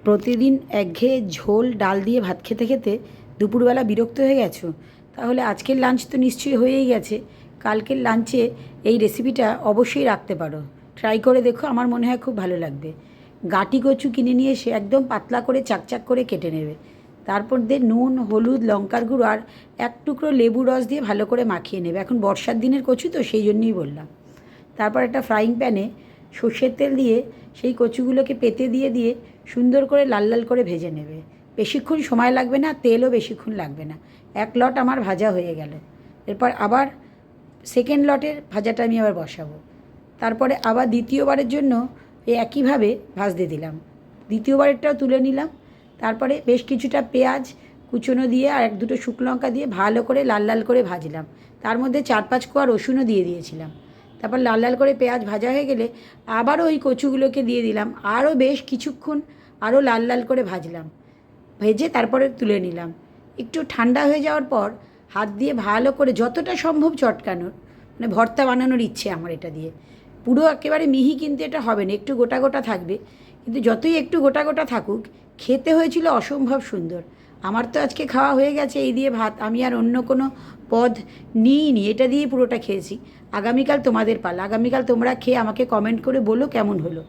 প্রতিদিন একঘেয়ে ঝোল ডাল দিয়ে ভাত খেতে খেতে দুপুরবেলা বিরক্ত হয়ে গেছো? তাহলে আজকের লাঞ্চ তো নিশ্চয়ই হয়েই গেছে। কালকের লাঞ্চে এই রেসিপিটা অবশ্যই রাখতে পারো। ট্রাই করে দেখো, আমার মনে হয় খুব ভালো লাগবে। গাঁটি কচু কিনে নিয়ে এসে একদম পাতলা করে চাকচাক করে কেটে নেবে। তারপর দিয়ে নুন, হলুদ, লঙ্কার গুঁড়ো আর এক টুকরো লেবু রস দিয়ে ভালো করে মাখিয়ে নেবে। এখন বর্ষার দিনের কচু তো, সেই জন্যই বললাম। তারপর একটা ফ্রাইং প্যানে সর্ষের তেল দিয়ে সেই কচুগুলোকে পেতে দিয়ে দিয়ে সুন্দর করে লাল লাল করে ভেজে নেবে। বেশিক্ষণ সময় লাগবে না, তেলও বেশিক্ষণ লাগবে না। এক লট আমার ভাজা হয়ে গেল। এরপর আবার সেকেন্ড লটের ভাজাটা আমি আবার বসাবো। তারপরে আবার দ্বিতীয়বারের জন্য এই একইভাবে ভাজতে দিলাম। দ্বিতীয়বারেরটাও তুলে নিলাম। তারপরে বেশ কিছুটা পেঁয়াজ কুচনো দিয়ে আর এক দুটো শুকনো লঙ্কা দিয়ে ভালো করে লাল লাল করে ভাজলাম। তার মধ্যে 4-5 কোয়া রসুনও দিয়ে দিয়েছিলাম। তারপর লাল লাল করে পেঁয়াজ ভাজা হয়ে গেলে আবারও ওই কচুগুলোকে দিয়ে দিলাম। আরও বেশ কিছুক্ষণ আরও লাল লাল করে ভাজলাম। ভেজে তারপরে তুলে নিলাম। একটু ঠান্ডা হয়ে যাওয়ার পর হাত দিয়ে ভালো করে যতটা সম্ভব চটকানোর, মানে ভর্তা বানানোর ইচ্ছে আমার এটা দিয়ে। পুরো একেবারে মিহি কিন্তু এটা হবে না, একটু গোটা গোটা থাকবে। কিন্তু যতই একটু গোটা গোটা থাকুক, খেতে হয়েছিল অসম্ভব সুন্দর। আমার তো আজকে খাওয়া হয়ে গেছে এই দিয়ে ভাত। আমি আর অন্য কোনো পদ নিইনি, এটা দিয়েই পুরোটা খেয়েছি। আগামীকাল তোমাদের পালা। আগামীকাল তোমরা খেয়ে আমাকে কমেন্ট করে বলো কেমন হলো।